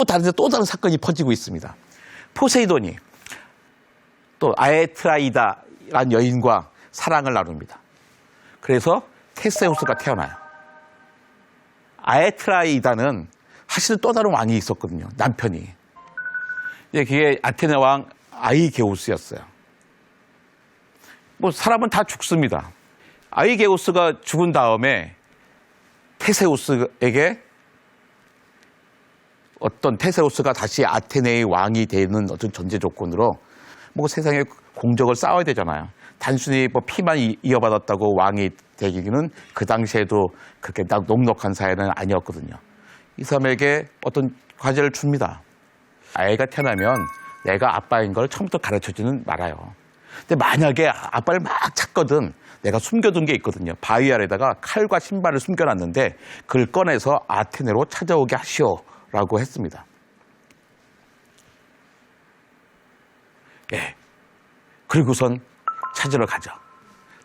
다른 데 또 다른 사건이 퍼지고 있습니다. 포세이돈이 또 아에트라이다라는 여인과 사랑을 나눕니다. 그래서 테세우스가 태어나요. 아에트라이다는 사실은 또 다른 왕이 있었거든요. 남편이. 그게 아테네 왕 아이게우스였어요. 뭐 사람은 다 죽습니다. 아이게우스가 죽은 다음에 테세우스에게 어떤 테세우스가 다시 아테네의 왕이 되는 어떤 전제 조건으로 뭐 세상에 공적을 쌓아야 되잖아요. 단순히 뭐 피만 이어받았다고 왕이 되기는 그 당시에도 그렇게 녹록한 사회는 아니었거든요. 이 사람에게 어떤 과제를 줍니다. 아이가 태어나면 내가 아빠인 걸 처음부터 가르쳐주는 말아요. 근데 만약에 아빠를 막 찾거든, 내가 숨겨둔 게 있거든요. 바위 아래다가 칼과 신발을 숨겨놨는데 그걸 꺼내서 아테네로 찾아오게 하시오라고 했습니다. 예. 그리고선 찾으러 가죠.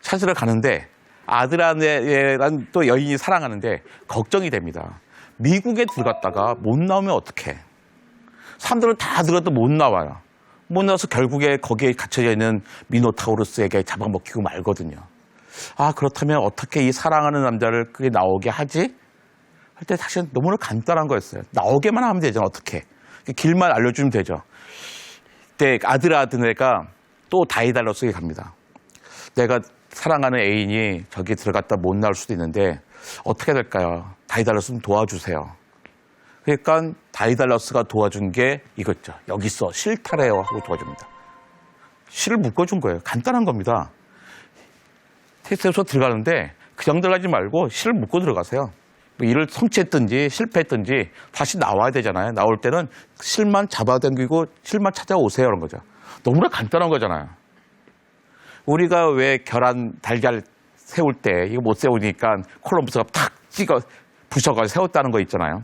찾으러 가는데 아드라네라는 또 여인이 사랑하는데 걱정이 됩니다. 미국에 들어갔다가 못 나오면 어떡해. 사람들은 다 들어갔다 못 나와요. 못 나와서 결국에 거기에 갇혀져 있는 미노타우루스에게 잡아먹히고 말거든요. 아, 그렇다면 어떻게 이 사랑하는 남자를 그게 나오게 하지? 할 때 사실은 너무나 간단한 거였어요. 나오게만 하면 되잖아, 어떻게. 길만 알려주면 되죠. 그때 아드라드네가 또 다이달러스에 갑니다. 내가 사랑하는 애인이 저기 들어갔다 못 나올 수도 있는데 어떻게 될까요? 다이달러스 좀 도와주세요. 그러니까 다이달러스가 도와준 게 이거죠. 여기 있어, 실타래요 하고 도와줍니다. 실을 묶어준 거예요. 간단한 겁니다. 테스트에서 들어가는데 그 정도로 하지 말고 실을 묶고 들어가세요. 뭐 일을 성취했든지 실패했든지 다시 나와야 되잖아요. 나올 때는 실만 잡아당기고 실만 찾아오세요. 그런 거죠. 너무나 간단한 거잖아요. 우리가 왜 계란, 달걀 세울 때 이거 못 세우니까 콜럼버스가 탁 찍어 부셔가지고 세웠다는 거 있잖아요.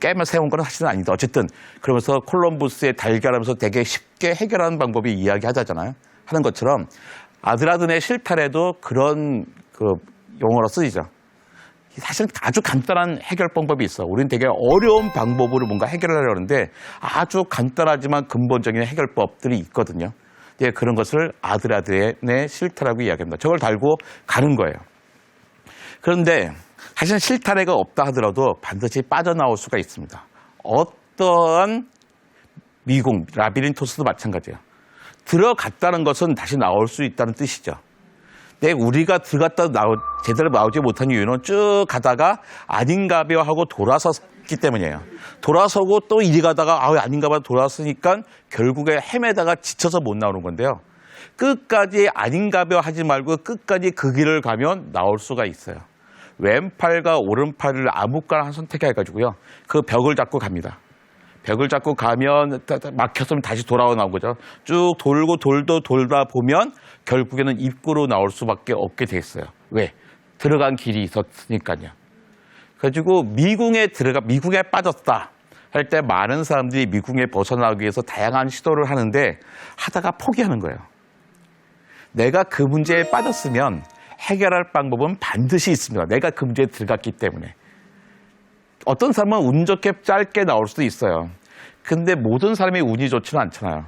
깨면 세운 건 사실은 아니다. 어쨌든 그러면서 콜럼버스의 달걀하면서 되게 쉽게 해결하는 방법이 이야기하자잖아요. 하는 것처럼 아드라드네 실타래도 그런 그 용어로 쓰이죠. 사실은 아주 간단한 해결 방법이 있어. 우리는 되게 어려운 방법으로 뭔가 해결을 하려고 하는데 아주 간단하지만 근본적인 해결법들이 있거든요. 예, 그런 것을 아드라드네 실타라고 이야기합니다. 저걸 달고 가는 거예요. 그런데 사실 실타래가 없다 하더라도 반드시 빠져나올 수가 있습니다. 어떠한 미궁, 라비린토스도 마찬가지예요. 들어갔다는 것은 다시 나올 수 있다는 뜻이죠. 근데 우리가 들어갔다 제대로 나오지 못한 이유는 쭉 가다가 아닌가벼 하고 돌아섰기 때문이에요. 돌아서고 또 이리 가다가 아닌가봐 돌아서니까 결국에 헤매다가 지쳐서 못 나오는 건데요. 끝까지 아닌가벼 하지 말고 끝까지 그 길을 가면 나올 수가 있어요. 왼팔과 오른팔을 아무거나 선택해가지고요. 그 벽을 잡고 갑니다. 벽을 잡고 가면 막혔으면 다시 돌아오는 거죠. 쭉 돌고 돌다 보면 결국에는 입구로 나올 수밖에 없게 됐어요. 왜? 들어간 길이 있었으니까요. 그래가지고 미궁에 빠졌다 할 때 많은 사람들이 미궁에 벗어나기 위해서 다양한 시도를 하는데 하다가 포기하는 거예요. 내가 그 문제에 빠졌으면 해결할 방법은 반드시 있습니다. 내가 그 문제에 들어갔기 때문에. 어떤 사람은 운 좋게 짧게 나올 수도 있어요. 근데 모든 사람이 운이 좋지는 않잖아요.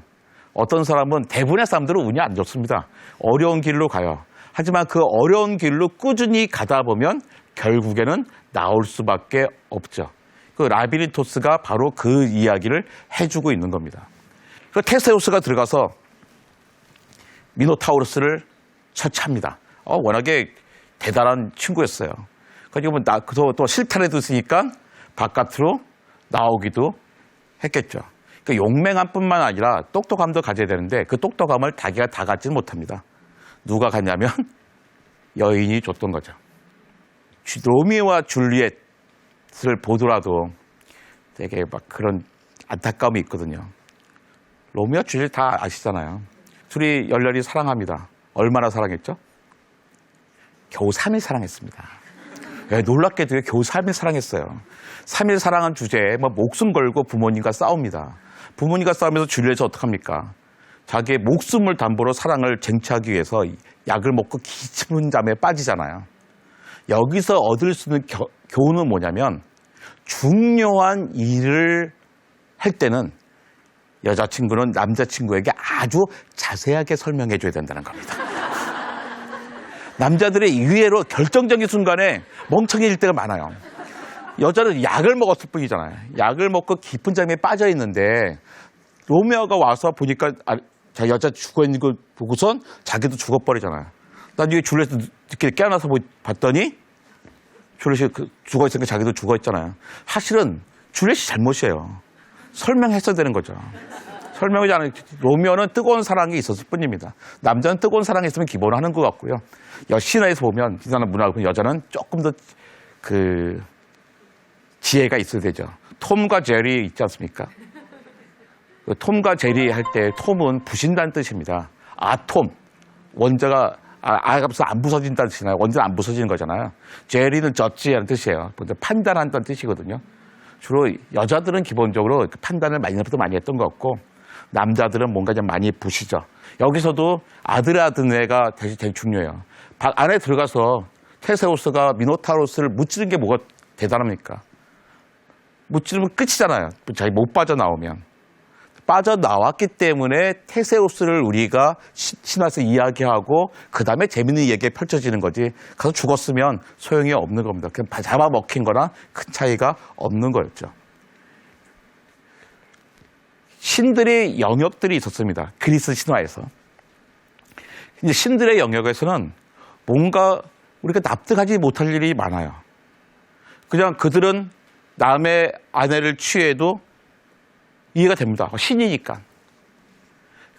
어떤 사람은 대부분의 사람들은 운이 안 좋습니다. 어려운 길로 가요. 하지만 그 어려운 길로 꾸준히 가다 보면 결국에는 나올 수밖에 없죠. 그 라비린토스가 바로 그 이야기를 해주고 있는 겁니다. 그 테세우스가 들어가서 미노타우루스를 처치합니다. 워낙에 대단한 친구였어요. 그래서 또 실타래도 있으니까 바깥으로 나오기도 했겠죠. 그러니까 용맹한 뿐만 아니라 똑똑함도 가져야 되는데 그 똑똑함을 자기가 다 갖지는 못합니다. 누가 갖냐면 여인이 줬던 거죠. 로미오와 줄리엣을 보더라도 되게 막 그런 안타까움이 있거든요. 로미오와 줄리엣 다 아시잖아요. 둘이 열렬히 사랑합니다. 얼마나 사랑했죠? 겨우 3일 사랑했습니다. 네, 놀랍게도 겨우 3일 사랑했어요. 3일 사랑한 주제에 목숨 걸고 부모님과 싸웁니다. 부모님과 싸우면서 줄리엣이 어떡합니까? 자기의 목숨을 담보로 사랑을 쟁취하기 위해서 약을 먹고 깊은 잠에 빠지잖아요. 여기서 얻을 수 있는 교훈은 뭐냐면 중요한 일을 할 때는 여자친구는 남자친구에게 아주 자세하게 설명해 줘야 된다는 겁니다. 남자들의 의외로 결정적인 순간에 멍청해질 때가 많아요. 여자는 약을 먹었을 뿐이잖아요. 약을 먹고 깊은 잠에 빠져 있는데 로미오가 와서 보니까 여자 죽어 있는 걸 보고선 자기도 죽어버리잖아요. 나중에 줄리엣이 늦게 깨어나서 봤더니 줄리엣이 죽어 있으니까 자기도 죽어 있잖아요. 사실은 줄리엣이 잘못이에요. 설명했어야 되는 거죠. 설명하지 않아요. 로미오는 뜨거운 사랑이 있었을 뿐입니다. 남자는 뜨거운 사랑이 있으면 기본으로 하는 것 같고요. 신화에서 보면, 신화나 문화를 보면 여자는 조금 더 지혜가 있어야 되죠. 톰과 제리 있지 않습니까? 톰과 제리 할 때 톰은 부신다는 뜻입니다. 아톰, 원자가 아가면서 안 부서진다는 뜻이나요? 원자는 안 부서지는 거잖아요. 제리는 젖지라는 뜻이에요. 판단한다는 뜻이거든요. 주로 여자들은 기본적으로 판단을 많이 했던 것 같고 남자들은 뭔가 좀 많이 부시죠. 여기서도 아드라드네가 되게 중요해요. 안에 들어가서 테세우스가 미노타우로스를 무찌른 게 뭐가 대단합니까? 무찌르면 끝이잖아요. 자기 못 빠져나오면. 빠져나왔기 때문에 테세우스를 우리가 신화에서 이야기하고 그 다음에 재밌는 얘기가 펼쳐지는 거지. 가서 죽었으면 소용이 없는 겁니다. 그냥 잡아먹힌 거나 큰 차이가 없는 거였죠. 신들의 영역들이 있었습니다. 그리스 신화에서. 이제 신들의 영역에서는 뭔가 우리가 납득하지 못할 일이 많아요. 그냥 그들은 남의 아내를 취해도 이해가 됩니다. 신이니까.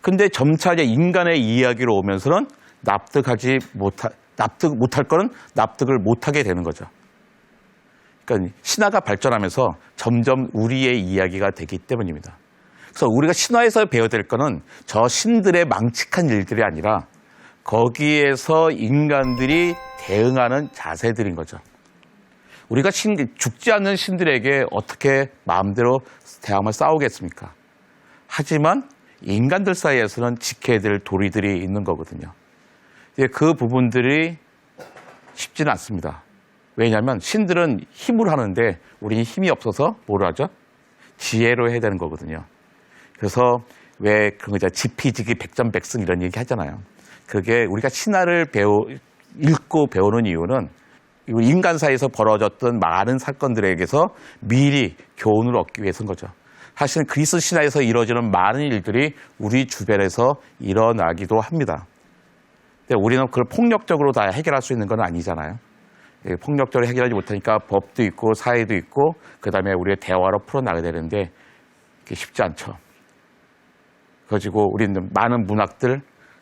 근데 점차 이제 인간의 이야기로 오면서는 납득 못할 거는 납득을 못하게 되는 거죠. 그러니까 신화가 발전하면서 점점 우리의 이야기가 되기 때문입니다. 그래서 우리가 신화에서 배워야 될 거는 저 신들의 망측한 일들이 아니라 거기에서 인간들이 대응하는 자세들인 거죠. 우리가 죽지 않는 신들에게 어떻게 마음대로 대항을 싸우겠습니까? 하지만 인간들 사이에서는 지켜야 될 도리들이 있는 거거든요. 그 부분들이 쉽지는 않습니다. 왜냐하면 신들은 힘으로 하는데 우리는 힘이 없어서 뭘 하죠? 지혜로 해야 되는 거거든요. 그래서 왜 그런 거죠? 지피지기 백전백승 이런 얘기 하잖아요. 그게 우리가 신화를 읽고 배우는 이유는 인간 사이에서 벌어졌던 많은 사건들에게서 미리 교훈을 얻기 위해서인 거죠. 사실은 그리스 신화에서 이루어지는 많은 일들이 우리 주변에서 일어나기도 합니다. 근데 우리는 그걸 폭력적으로 다 해결할 수 있는 건 아니잖아요. 폭력적으로 해결하지 못하니까 법도 있고 사회도 있고 그다음에 우리가 대화로 풀어나가야 되는데 그게 쉽지 않죠. 그래가지고 우리는 많은 문학들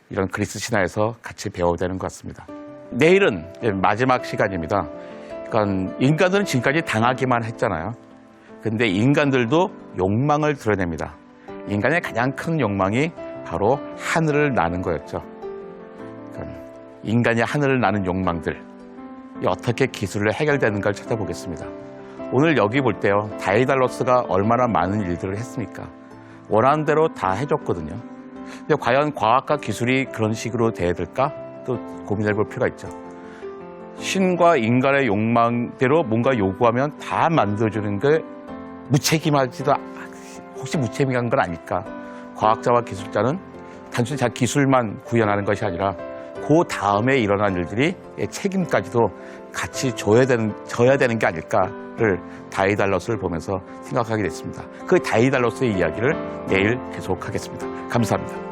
이런 그리스 신화에서 같이 배워야 되는 것 같습니다. 내일은 마지막 시간입니다. 그러니까 인간들은 지금까지 당하기만 했잖아요. 근데 인간들도 욕망을 드러냅니다. 인간의 가장 큰 욕망이 바로 하늘을 나는 거였죠. 그러니까 인간이 하늘을 나는 욕망들, 어떻게 기술로 해결되는가를 찾아보겠습니다. 오늘 여기 볼 때요, 다이달로스가 얼마나 많은 일들을 했습니까? 원하는 대로 다 해줬거든요. 근데 과연 과학과 기술이 그런 식으로 돼야 될까? 또 고민해 볼 필요가 있죠. 신과 인간의 욕망대로 뭔가 요구하면 다 만들어주는 게 무책임하지도, 혹시 무책임한 건 아닐까? 과학자와 기술자는 단순히 자기 기술만 구현하는 것이 아니라 그 다음에 일어난 일들이 책임까지도 같이 져야 되는 게 아닐까를 다이달로스를 보면서 생각하게 됐습니다. 그 다이달로스의 이야기를 내일 계속하겠습니다. 감사합니다.